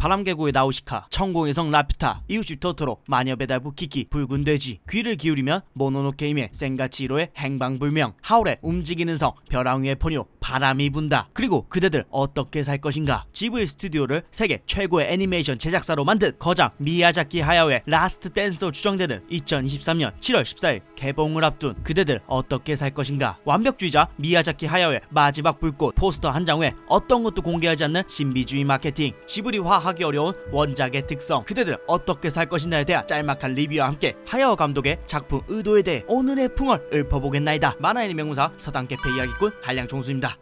바람계곡의 나우시카, 천공의 성 라퓨타, 이웃집 토토로, 마녀배달부 키키, 붉은 돼지, 귀를 기울이면 모노노케 힘의 센가치히로의 행방불명, 하울의 움직이는 성, 벼랑위의 포뇨, 바람이 분다. 그리고 그대들 어떻게 살 것인가. 지브리 스튜디오를 세계 최고의 애니메이션 제작사로 만든 거장 미야자키 하야오의 라스트 댄스로 추정되는 2023년 7월 14일 개봉을 앞둔 그대들 어떻게 살 것인가. 완벽주의자 미야자키 하야오의 마지막 불꽃, 포스터 한 장 외 어떤 것도 공개하지 않는 신비주의 마케팅, 지브리화하기 어려운 원작의 특성, 그대들 어떻게 살 것인가에 대한 짤막한 리뷰와 함께 하야오 감독의 작품 의도에 대해 오늘의 풍을 읊어보겠나이다. 만화의 명문사 서당캐페 이야기꾼 한량종수입니다.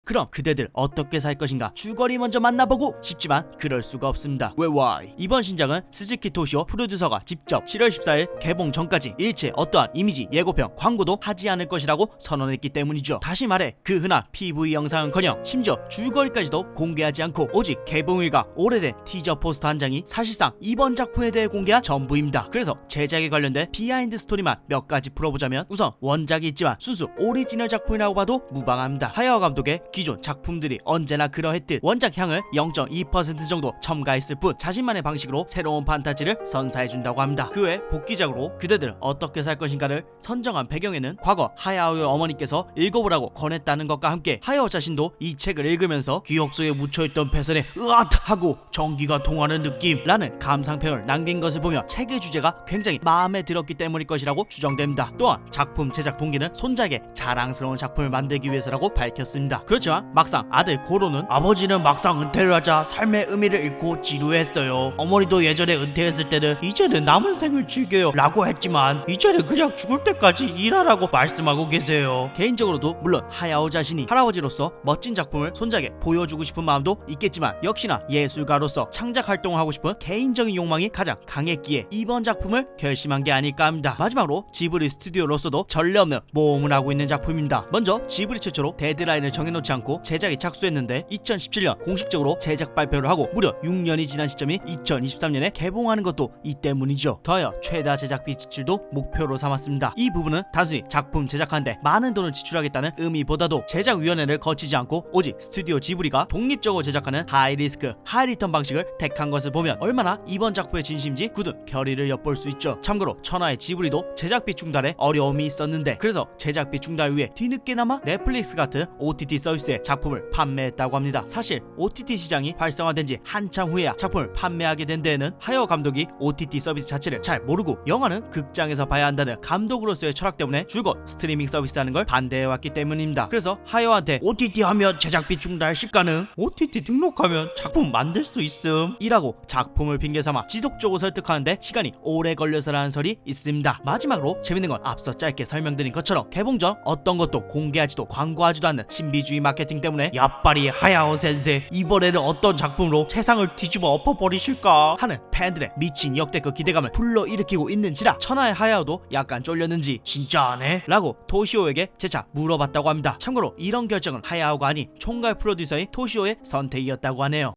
그럼 그대들 어떻게 살 것인가. 줄거리 먼저 만나보고 싶지만 그럴 수가 없습니다. 왜 why? 이번 신작은 스즈키 토시오 프로듀서가 직접 7월 14일 개봉 전까지 일체 어떠한 이미지, 예고편, 광고도 하지 않을 것이라고 선언했기 때문이죠. 다시 말해 그 흔한 PV 영상은커녕 심지어 줄거리까지도 공개하지 않고 오직 개봉일과 오래된 티저 포스터 한 장이 사실상 이번 작품에 대해 공개한 전부입니다. 그래서 제작에 관련된 비하인드 스토리만 몇 가지 풀어보자면, 우선 원작이 있지만 순수 오리지널 작품이라고 봐도 무방합니다. 하야오 감독의 기존 작품들이 언제나 그러했듯 원작 향을 0.2% 정도 첨가했을 뿐 자신만의 방식으로 새로운 판타지를 선사해준다고 합니다. 그 외 복귀작으로 그대들 어떻게 살 것인가를 선정한 배경에는 과거 하야오의 어머니께서 읽어보라고 권했다는 것과 함께 하야오 자신도 이 책을 읽으면서 기억 속에 묻혀있던 패선에 으앗 하고 전기가 통하는 느낌라는 감상평을 남긴 것을 보며 책의 주제가 굉장히 마음에 들었기 때문일 것이라고 추정됩니다. 또한 작품 제작 동기는 손자에게 자랑스러운 작품을 만들기 위해서라고 밝혔습니다. 그렇지만 막상 아들 고로는 아버지는 막상 은퇴를 하자 삶의 의미를 잃고 지루했어요. 어머니도 예전에 은퇴했을 때는 이제는 남은 생을 즐겨요 라고 했지만 이제는 그냥 죽을 때까지 일하라고 말씀하고 계세요. 개인적으로도 물론 하야오 자신이 할아버지로서 멋진 작품을 손자에게 보여주고 싶은 마음도 있겠지만 역시나 예술가로서 창작 활동을 하고 싶은 개인적인 욕망이 가장 강했기에 이번 작품을 결심한 게 아닐까 합니다. 마지막으로 지브리 스튜디오로서도 전례 없는 모험을 하고 있는 작품입니다. 먼저 지브리 최초로 데드라인을 정해놓지 않고 제작에 착수했는데 2017년 공식적으로 제작 발표를 하고 무려 6년이 지난 시점인 2023년에 개봉하는 것도 이 때문이죠. 더하여 최다 제작비 지출도 목표로 삼았습니다. 이 부분은 단순히 작품 제작하는데 많은 돈을 지출하겠다는 의미보다도 제작위원회를 거치지 않고 오직 스튜디오 지브리가 독립적으로 제작하는 하이리스크 하이리턴 방식을 택한 것을 보면 얼마나 이번 작품의 진심인지 굳은 결의를 엿볼 수 있죠. 참고로 천하의 지브리도 제작비 중단에 어려움이 있었는데 그래서 제작비 중단 위에 뒤늦게나마 넷플릭스 같은 OTT 서비스에 작품을 판매했다고 합니다. 사실 OTT 시장이 활성화된 지 한참 후에야 작품을 판매하게 된 데에는 하야오 감독이 OTT 서비스 자체를 잘 모르고 영화는 극장에서 봐야 한다는 감독으로서의 철학 때문에 줄곧 스트리밍 서비스하는 걸 반대해왔기 때문입니다. 그래서 하야오한테 OTT 하면 제작비 중단 실가능, OTT 등록하면 작품 만들 수 있음 이라고 작품을 핑계삼아 지속적으로 설득하는데 시간이 오래 걸려서라는 설이 있습니다. 마지막으로 재밌는 건 앞서 짧게 설명드린 것처럼 개봉 전 어떤 것도 공개하지도 광고하지도 않는 신비주의 마케팅 때문에 야빨이 하야오 센세 이번에는 어떤 작품으로 세상을 뒤집어 엎어버리실까 하는 팬들의 미친 역대급 기대감을 불러일으키고 있는지라 천하의 하야오도 약간 쫄렸는지 진짜 안 해? 라고 토시오에게 재차 물어봤다고 합니다. 참고로 이런 결정은 하야오가 아닌 총괄 프로듀서인 토시오의 선택이었다고 하네요.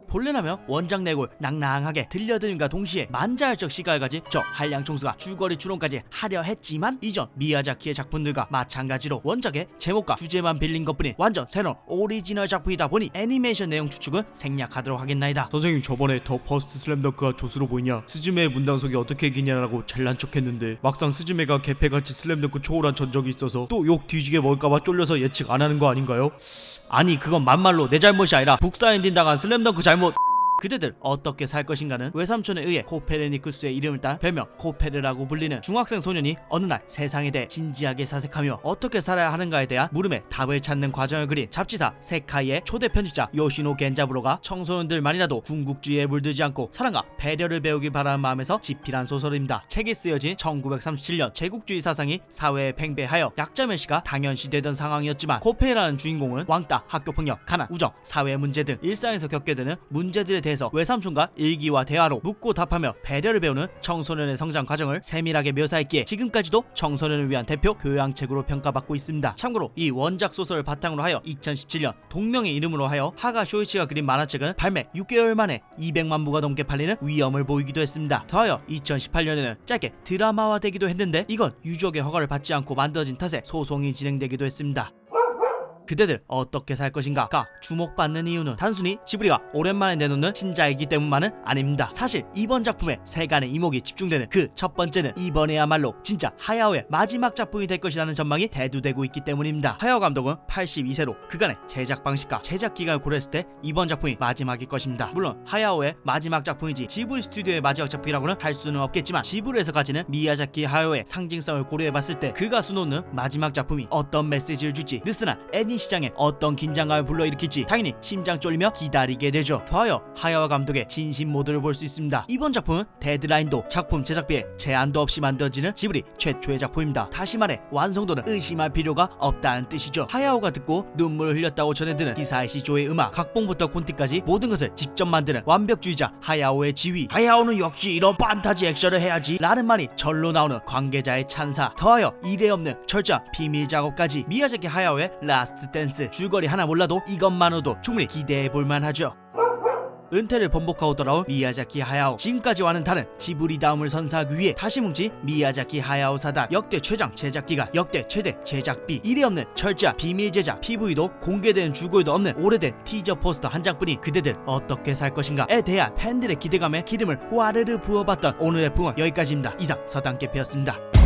본래라면 원작 내용을 낭낭하게 들려드림과 동시에 만자열적 시각을 가진 저 한량총수가 줄거리 추론까지 하려 했지만 이전 미야자키의 작품들과 마찬가지로 원작의 제목과 주제만 빌린 것뿐인 완전 새로운 오리지널 작품이다 보니 애니메이션 내용 추측은 생략하도록 하겠나이다. 선생님, 저번에 더 퍼스트 슬램덩크가 조수로 보이냐, 스즈메의 문단속이 어떻게 이기냐라고 잘난 척했는데 막상 스즈메가 개패같이 슬램덩크 초월한 전적이 있어서 또 욕 뒤지게 먹을까봐 쫄려서 예측 안 하는 거 아닌가요? 아니 그건 만말로 내 잘못이 아니라 북사엔딩 당한 슬램덩크 잘못. 그대들 어떻게 살 것인가는 외삼촌에 의해 코페르니쿠스의 이름을 딴 별명 코페르라고 불리는 중학생 소년이 어느 날 세상에 대해 진지하게 사색하며 어떻게 살아야 하는가에 대한 물음에 답을 찾는 과정을 그린 잡지사 세카이의 초대 편집자 요시노 겐자부로가 청소년들만이라도 군국주의에 물들지 않고 사랑과 배려를 배우길 바라는 마음에서 집필한 소설입니다. 책이 쓰여진 1937년 제국주의 사상이 사회에 팽배하여 약자멸시가 당연시되던 상황이었지만 코페르라는 주인공은 왕따, 학교폭력, 가난, 우정, 사회 문제 등 일상에서 겪게 되는 문제들에 대해서 외삼촌과 일기와 대화로 묻고 답하며 배려를 배우는 청소년의 성장 과정을 세밀하게 묘사했기에 지금까지도 청소년을 위한 대표 교양책으로 평가받고 있습니다. 참고로 이 원작 소설을 바탕으로 하여 2017년 동명의 이름으로 하여 하가 쇼이치가 그린 만화책은 발매 6개월 만에 200만 부가 넘게 팔리는 위엄을 보이기도 했습니다. 더하여 2018년에는 짧게 드라마화되기도 했는데 이건 유족의 허가를 받지 않고 만들어진 탓에 소송이 진행되기도 했습니다. 그대들 어떻게 살 것인가가 주목받는 이유는 단순히 지브리가 오랜만에 내놓는 신작이기 때문만은 아닙니다. 사실 이번 작품에 세간의 이목이 집중되는 그 첫 번째는 이번에야말로 진짜 하야오의 마지막 작품이 될 것이라는 전망이 대두되고 있기 때문입니다. 하야오 감독은 82세로 그간의 제작 방식과 제작 기간을 고려했을 때 이번 작품이 마지막일 것입니다. 물론 하야오의 마지막 작품이지 지브리 스튜디오의 마지막 작품이라고는 할 수는 없겠지만 지브리에서 가지는 미야자키 하야오의 상징성을 고려해봤을 때 그가 수놓는 마지막 작품이 어떤 메시지를 줄지 느슨한 애니 시장에 어떤 긴장감을 불러일으킬지 당연히 심장 쫄리며 기다리게 되죠. 더하여 하야오 감독의 진심 모드를 볼 수 있습니다. 이번 작품은 데드라인도 작품 제작비에 제한도 없이 만들어지는 지브리 최초의 작품입니다. 다시 말해 완성도는 의심할 필요가 없다는 뜻이죠. 하야오가 듣고 눈물을 흘렸다고 전해드는 히사이시 조의 음악, 각본부터 콘티까지 모든 것을 직접 만드는 완벽주의자 하야오의 지휘. 하야오는 역시 이런 판타지 액션을 해야지 라는 말이 절로 나오는 관계자의 찬사, 더하여 이례없는 철저한 비밀 작업까지 미야자키 하야오의 라스트 댄스, 줄거리 하나 몰라도 이것만으로도 충분히 기대해볼만 하죠. 은퇴를 번복하고 돌아온 미야자키 하야오, 지금까지와는 다른 지브리다움을 선사하기 위해 다시 뭉친 미야자키 하야오 사단, 역대 최장 제작기간, 역대 최대 제작비, 이례없는 철저한 비밀 제작, PV도 공개되는 줄거리도 없는 오래된 티저 포스터 한 장뿐인 그대들 어떻게 살 것인가에 대한 팬들의 기대감에 기름을 와르르 부어봤던 오늘의 풍은 여기까지입니다. 이상 서당캐피였습니다.